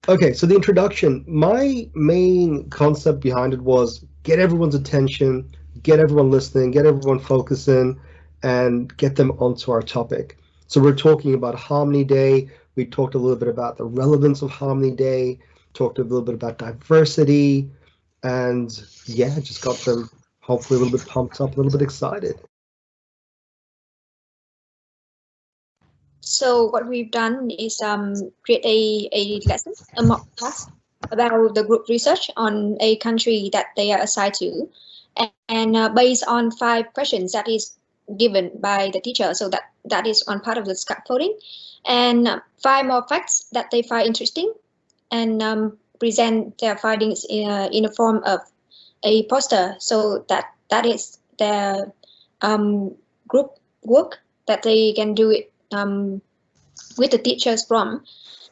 Okay, so the introduction, my main concept behind it was get everyone's attention, get everyone listening, get everyone focusing, and get them onto our topic. So we're talking about Harmony Day. We talked a little bit about the relevance of Harmony Day, talked a little bit about diversity, and yeah, just got them hopefully a little bit pumped up, a little bit excited. So what we've done is create a lesson, a mock class about the group research on a country that they are assigned to, and based on 5 questions that is given by the teacher. So that is one part of the scaffolding, and 5 more facts that they find interesting, and present their findings in a form of a poster. So that is their group work that they can do it with the teachers from.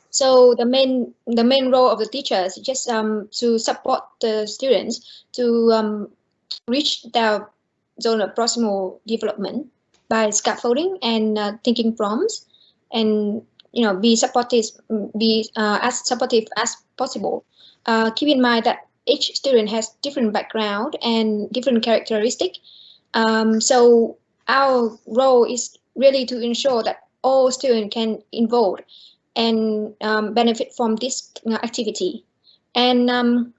So the main role of the teachers is just to support the students to reach their zone of proximal development by scaffolding and thinking prompts, and be supportive, be as supportive as possible. Keep in mind that each student has different background and different characteristic. So our role is really to ensure that all students can involve and benefit from this activity. And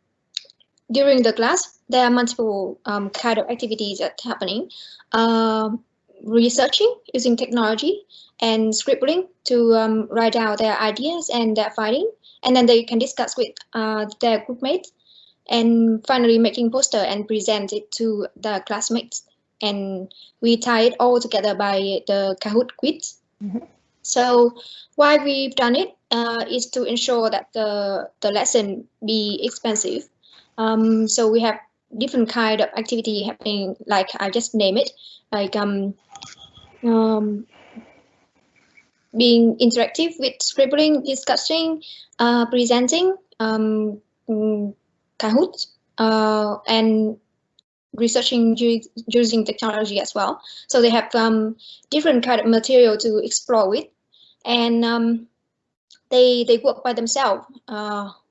during the class, there are multiple kind of activities that happening. Researching using technology and scribbling to write down their ideas and their finding, and then they can discuss with their group mates, and finally making poster and present it to the classmates. And we tie it all together by the Kahoot quiz. Mhm. So why we've done it is to ensure that the lesson be expensive. So we have different kind of activity happening, like I just name it, like um, being interactive with scribbling, discussing, presenting, Kahoot, and researching using technology as well. So they have different kind of material to explore with, and they work by themselves,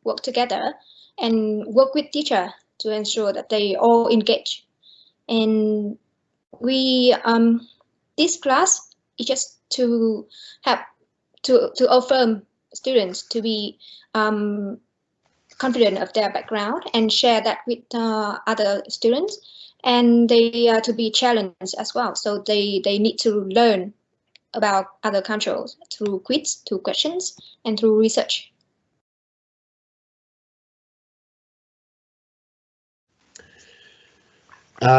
work together, and work with teacher to ensure that they all engage. And we this class is just to have to affirm students to be confident of their background and share that with other students, and they are to be challenged as well. So they need to learn about other countries through quiz, through questions, and through research.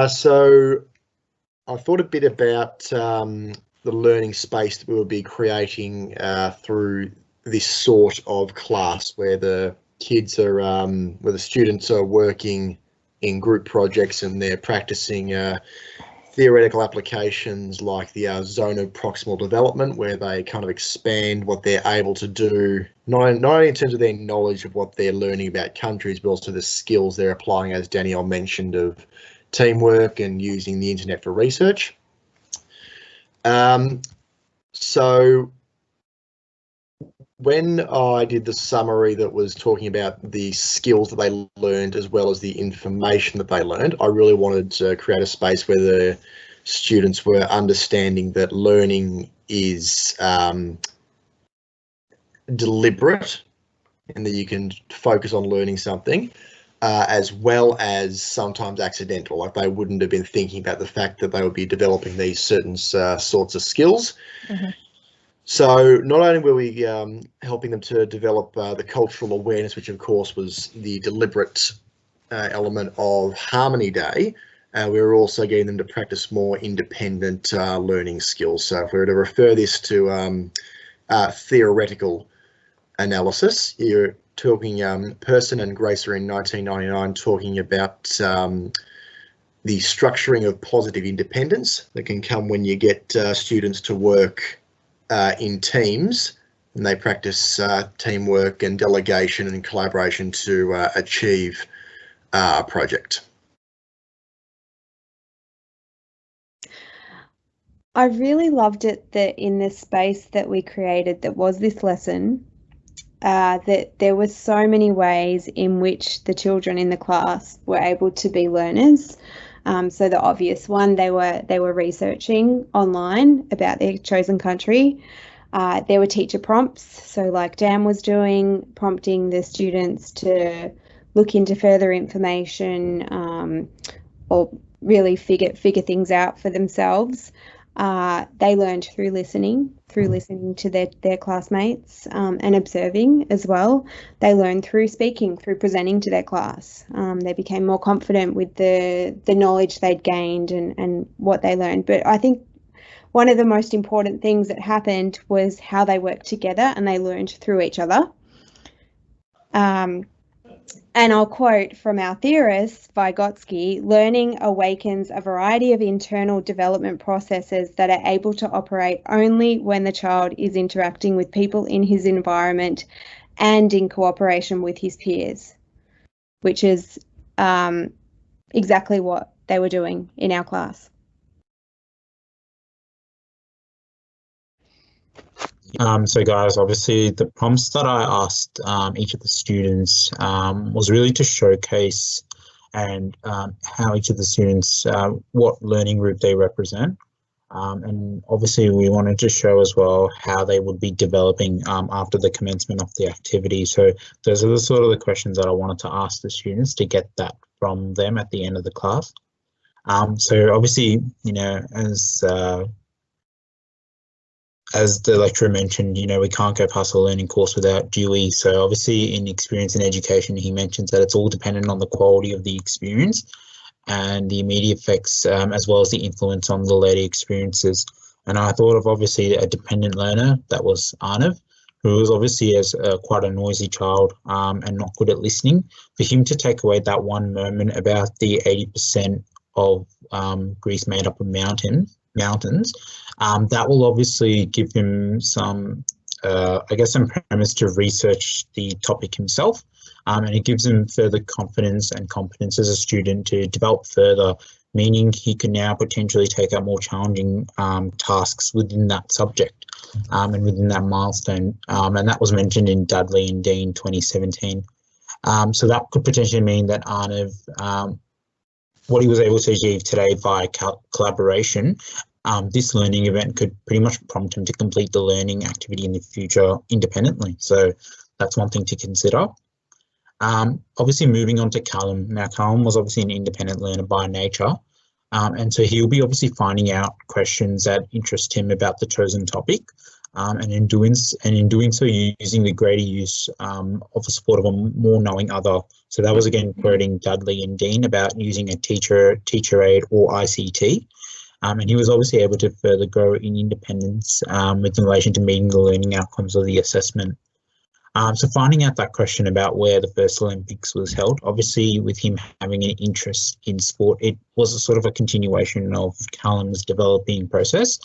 So I thought a bit about the learning space that we will be creating through this sort of class, where the kids are, where the students are working in group projects and they're practicing theoretical applications like the zone of proximal development, where they kind of expand what they're able to do, not only in terms of their knowledge of what they're learning about countries, but also the skills they're applying, as Danielle mentioned, of teamwork and using the internet for research. So when I did the summary that was talking about the skills that they learned as well as the information that they learned, I really wanted to create a space where the students were understanding that learning is deliberate and that you can focus on learning something, as well as sometimes accidental. Like they wouldn't have been thinking about the fact that they would be developing these certain sorts of skills. Mm-hmm. So not only were we helping them to develop the cultural awareness, which of course was the deliberate element of Harmony Day, we were also getting them to practice more independent learning skills. So if we were to refer this to theoretical analysis, you're talking Person and Gracer in 1999 talking about the structuring of positive independence that can come when you get students to work in teams, and they practice teamwork and delegation and collaboration to achieve a project. I really loved it that in the space that we created that was this lesson, that there were so many ways in which the children in the class were able to be learners. So the obvious one, they were researching online about their chosen country. There were teacher prompts, so like Dan was doing, prompting the students to look into further information or really figure things out for themselves. They learned through listening to their classmates and observing as well. They learned through speaking, through presenting to their class. They became more confident with the knowledge they'd gained and what they learned. But I think one of the most important things that happened was how they worked together and they learned through each other. And I'll quote from our theorist, Vgotsky, learning awakens a variety of internal development processes that are able to operate only when the child is interacting with people in his environment and in cooperation with his peers, which is exactly what they were doing in our class. So guys, obviously the prompts that I asked each of the students was really to showcase and how each of the students, what learning group they represent. And obviously we wanted to show as well how they would be developing after the commencement of the activity. So those are the sort of the questions that I wanted to ask the students to get that from them at the end of the class. So obviously, you know, as the lecturer mentioned, you know, we can't go past a learning course without Dewey. So obviously in experience and education, he mentions that it's all dependent on the quality of the experience and the immediate effects, as well as the influence on the later experiences. And I thought of obviously a dependent learner, that was Arnav, who was obviously as quite a noisy child and not good at listening. For him to take away that one moment about the 80% of Greece made up of mountains, that will obviously give him some, I guess, some premise to research the topic himself, and it gives him further confidence and competence as a student to develop further, meaning he can now potentially take up more challenging tasks within that subject and within that milestone, and that was mentioned in Dudley and Dean 2017. So that could potentially mean that Arnav, what he was able to achieve today via collaboration, this learning event could pretty much prompt him to complete the learning activity in the future independently. So that's one thing to consider. Obviously moving on to Callum. Now Callum was obviously an independent learner by nature. And so he'll be obviously finding out questions that interest him about the chosen topic. And in doing so, using the greater use of the support of a more knowing other. So that was again quoting Dudley and Dean about using a teacher aid or ICT. And he was obviously able to further grow in independence with relation to meeting the learning outcomes of the assessment. So finding out that question about where the first Olympics was held, obviously with him having an interest in sport, it was a sort of a continuation of Callum's developing process.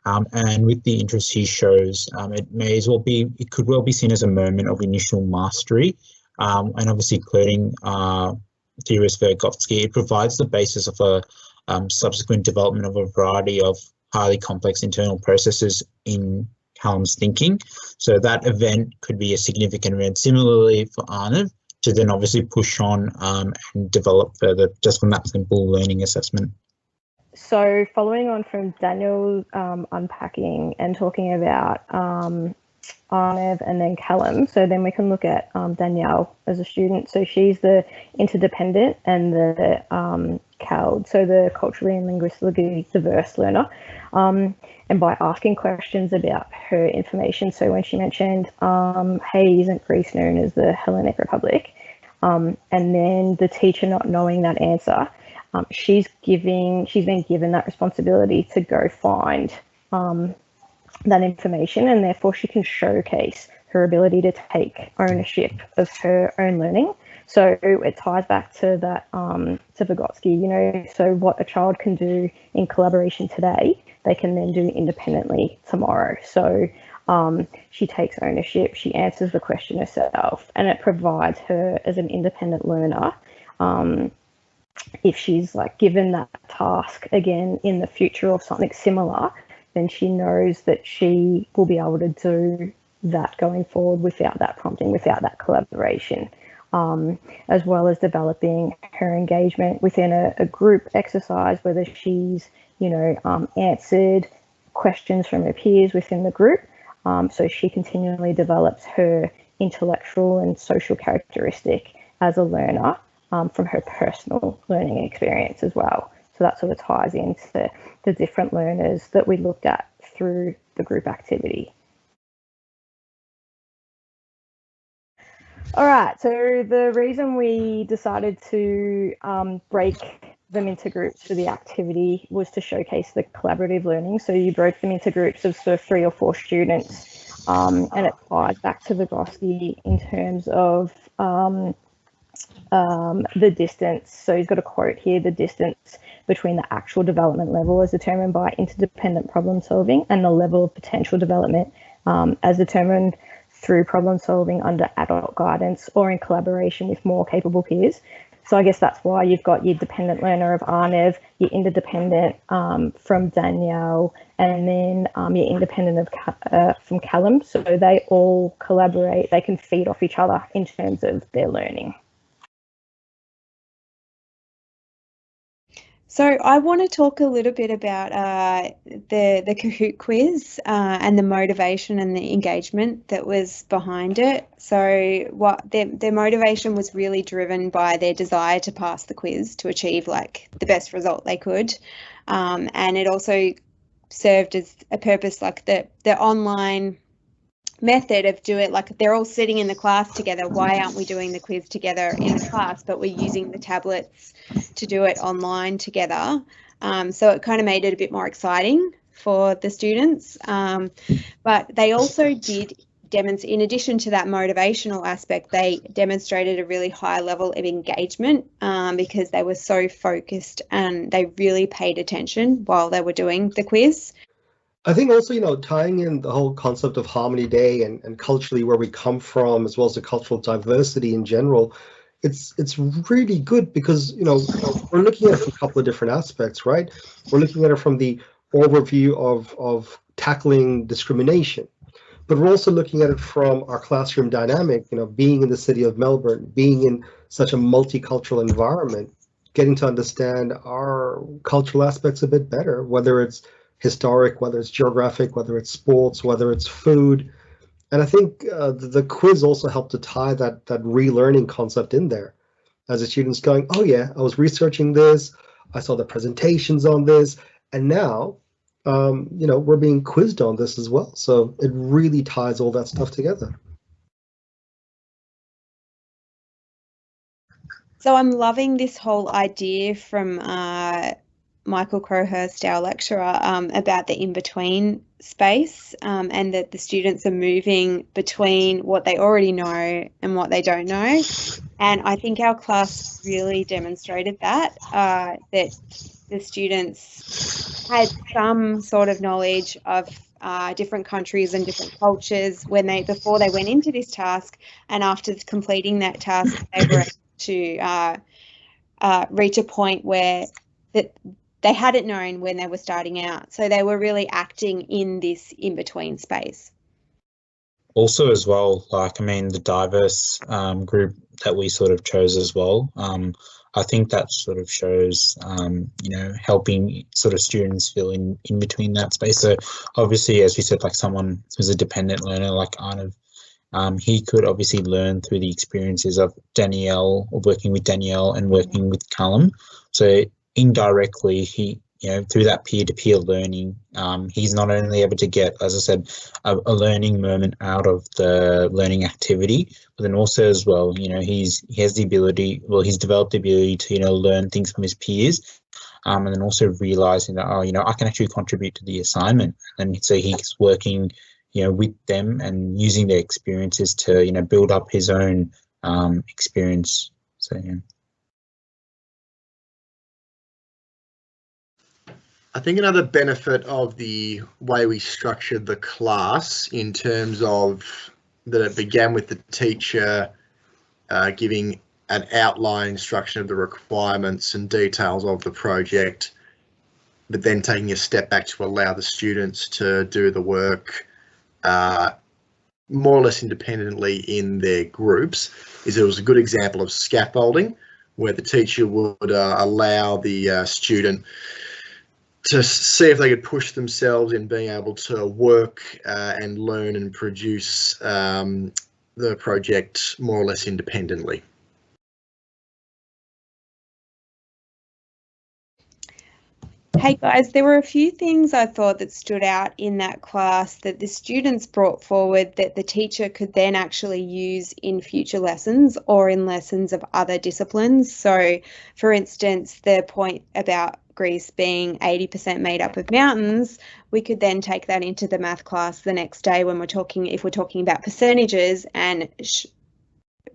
And with the interest he shows, it could well be seen as a moment of initial mastery. And obviously quoting theorist Vgotsky, it provides the basis of a subsequent development of a variety of highly complex internal processes in Callum's thinking. So that event could be a significant event. Similarly for Arnav, to then obviously push on and develop further just from that simple learning assessment. So following on from Daniel unpacking and talking about Arnav and then Callum, so then we can look at Danielle as a student. So she's the interdependent and the CALD, so the culturally and linguistically diverse learner. And by asking questions about her information, so when she mentioned, hey, isn't Greece known as the Hellenic Republic? And then the teacher not knowing that answer, she's been given that responsibility to go find that information, and therefore she can showcase her ability to take ownership of her own learning. So it ties back to that, to Vgotsky, you know, so what a child can do in collaboration today, they can then do independently tomorrow. So she takes ownership, she answers the question herself, and it provides her as an independent learner, if she's like given that task again in the future or something similar, then she knows that she will be able to do that going forward without that prompting, without that collaboration, as well as developing her engagement within a group exercise, whether she's, answered questions from her peers within the group. So she continually develops her intellectual and social characteristic as a learner from her personal learning experience as well. So that sort of ties into the different learners that we looked at through the group activity. All right, so the reason we decided to break them into groups for the activity was to showcase the collaborative learning. So you broke them into groups of sort of 3 or 4 students, and it ties back to Vgotsky in terms of the distance. So he's got a quote here: the distance between the actual development level as determined by interdependent problem solving and the level of potential development as determined through problem solving under adult guidance or in collaboration with more capable peers. So I guess that's why you've got your dependent learner of Arnev, your interdependent from Danielle, and then your independent of from Callum. So they all collaborate, they can feed off each other in terms of their learning. So I want to talk a little bit about the Kahoot quiz and the motivation and the engagement that was behind it. So what their motivation was really driven by their desire to pass the quiz to achieve like the best result they could, and it also served as a purpose, like the online method of do it, like they're all sitting in the class together. Why aren't we doing the quiz together in the class, but we're using the tablets to do it online together? So it kind of made it a bit more exciting for the students, but they also did demonstrate, in addition to that motivational aspect, they demonstrated a really high level of engagement because they were so focused and they really paid attention while they were doing the quiz. I think also, tying in the whole concept of Harmony Day and culturally where we come from, as well as the cultural diversity in general, it's really good because, we're looking at it from a couple of different aspects, right? We're looking at it from the overview of tackling discrimination, but we're also looking at it from our classroom dynamic, being in the city of Melbourne, being in such a multicultural environment, getting to understand our cultural aspects a bit better, whether it's historic, whether it's geographic, whether it's sports, whether it's food. And I think the quiz also helped to tie that relearning concept in there, as the students going, oh yeah, I was researching this, I saw the presentations on this, and now we're being quizzed on this as well. So it really ties all that stuff together. So I'm loving this whole idea from Michael Crowhurst, our lecturer, about the in-between space, and that the students are moving between what they already know and what they don't know. And I think our class really demonstrated that the students had some sort of knowledge of different countries and different cultures before they went into this task, and after completing that task, they were able to reach a point where they hadn't known when they were starting out. So they were really acting in this in-between space. Also as well, the diverse group that we sort of chose as well, I think that sort of shows, helping sort of students feel in between that space. So obviously, as we said, like someone who's a dependent learner like Arnav, he could obviously learn through the experiences of Danielle, or working with Danielle and working with Callum. So indirectly, he, through that peer-to-peer learning, he's not only able to get, as I said, a learning moment out of the learning activity, but then also as well, he has the ability, he's developed the ability to, learn things from his peers, and then also realizing that, I can actually contribute to the assignment. And so he's working, with them and using their experiences to, build up his own experience. So, yeah. I think another benefit of the way we structured the class, in terms of that it began with the teacher giving an outline instruction of the requirements and details of the project, but then taking a step back to allow the students to do the work more or less independently in their groups is it was a good example of scaffolding, where the teacher would allow the student to see if they could push themselves in being able to work and learn and produce the project more or less independently. Hey guys, there were a few things I thought that stood out in that class that the students brought forward that the teacher could then actually use in future lessons or in lessons of other disciplines. So, for instance, the point about Greece being 80% made up of mountains, we could then take that into the math class the next day when if we're talking about percentages, and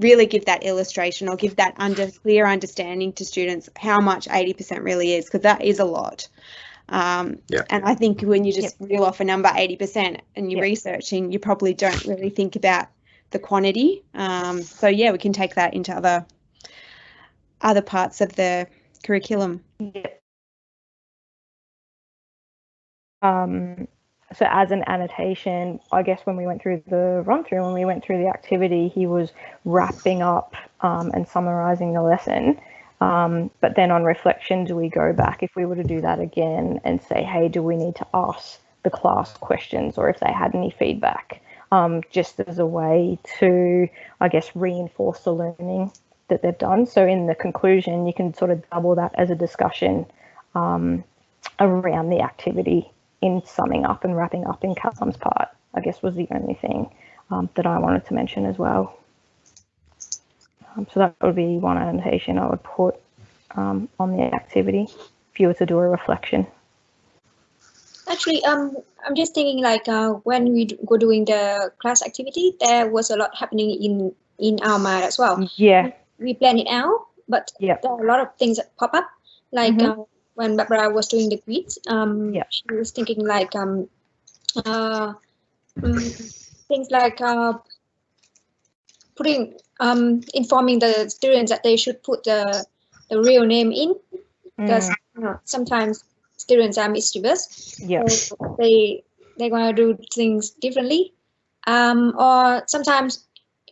really give that illustration or give that clear understanding to students how much 80% really is, because that is a lot. And I think when you just reel off a number 80% and you're researching, you probably don't really think about the quantity. So yeah, we can take that into other parts of the curriculum. So as an annotation, I guess when we went through the run-through, when we went through the activity, he was wrapping up and summarising the lesson. But then on reflection, do we go back, if we were to do that again, and say, hey, do we need to ask the class questions or if they had any feedback, just as a way to, I guess, reinforce the learning that they've done. So in the conclusion, you can sort of double that as a discussion around the activity in summing up and wrapping up in Callum's part, I guess, was the only thing that I wanted to mention as well. So that would be one annotation I would put on the activity if you were to do a reflection. Actually, I'm just thinking, like, when we were doing the class activity, there was a lot happening in our mind as well. Yeah. We planned it out, but there are a lot of things that pop up, like when Barbara was doing the quiz, she was thinking like things like informing the students that they should put the real name in, because sometimes students are mischievous, so they're gonna do things differently, or sometimes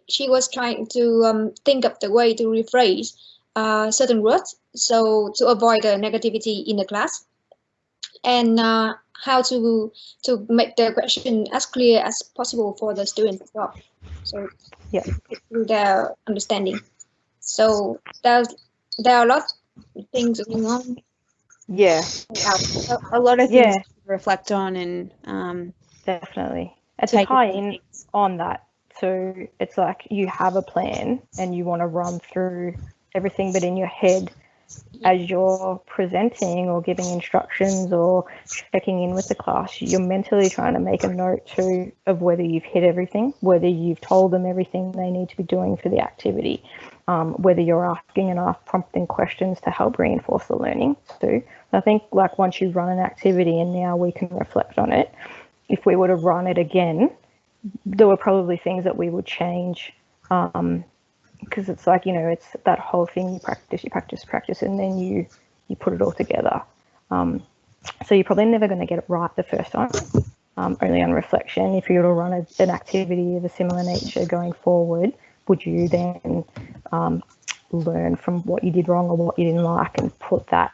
she was trying to think of the way to rephrase certain words, so to avoid the negativity in the class, and how to make the question as clear as possible for the students as well. So through their understanding. So there are a lot of things going on. Yeah, a lot of things to reflect on, and definitely. And to tie in on that, so it's like you have a plan and you want to run through everything, but in your head, as you're presenting or giving instructions or checking in with the class, you're mentally trying to make a note too of whether you've hit everything, whether you've told them everything they need to be doing for the activity, whether you're asking enough prompting questions to help reinforce the learning too. I think, like, once you run an activity and now we can reflect on it, if we were to run it again, there were probably things that we would change, because it's like, you know, it's that whole thing, you practice, and then you put it all together. So you're probably never going to get it right the first time, only on reflection. If you were to run an activity of a similar nature going forward, would you then learn from what you did wrong or what you didn't like and put that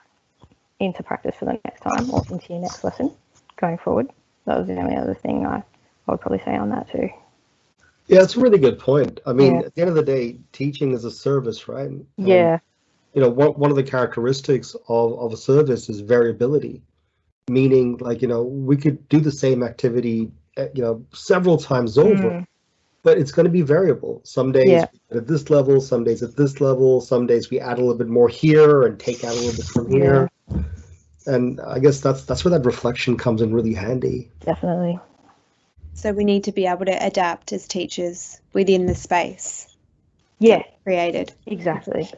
into practice for the next time or into your next lesson going forward? That was the only other thing I would probably say on that too. Yeah, it's a really good point. I mean, at the end of the day, teaching is a service, right? And, you know, one of the characteristics of a service is variability, meaning, like, you know, we could do the same activity, you know, several times over, but it's going to be variable. Some days at this level, some days at this level, some days we add a little bit more here and take out a little bit from here. And I guess that's where that reflection comes in really handy. Definitely. So we need to be able to adapt as teachers within the space created. Exactly.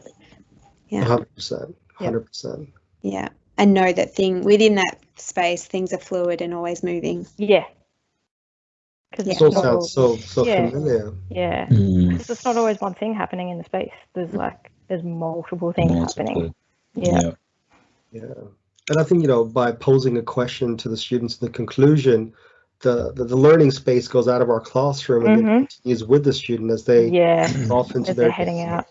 Yeah. 100%. 100%. Yeah. And know that within that space, things are fluid and always moving. Yeah. It all sounds so familiar. Yeah. Because it's not always one thing happening in the space. There's multiple things happening. Yeah. And I think, you know, by posing a question to the students in the conclusion, the learning space goes out of our classroom and then continues with the student as they Yeah, off into as their they're heading out.